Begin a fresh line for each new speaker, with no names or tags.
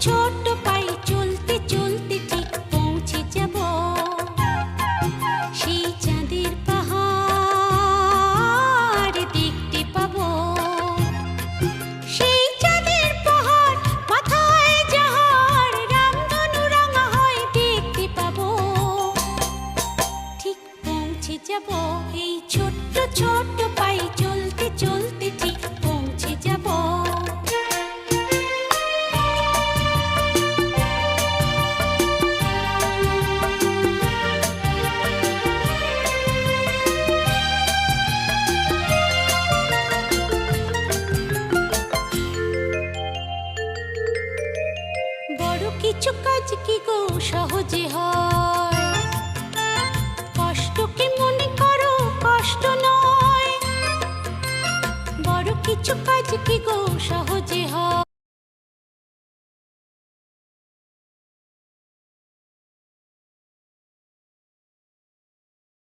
ছোট্ট পায়ে চলতে চলতে ঠিক পৌঁছে যাব সেই চাঁদের পাহাড় দেখতে পাবো। সেই চাঁদের পাহাড় মাথায় যাহার রামধনু রাঙা হয় দেখতে পাবো। ঠিক পৌঁছে যাব এই ছোট্ট ছোট্ট পায়ে চলতে চলতে ঠিক পৌঁছে যাব। বড় কিছু কাজ কি গো সহজে হয়, কষ্টকে মনে করো কষ্ট নয়। বড় কিছু কাজ কি গো সহজে হয়,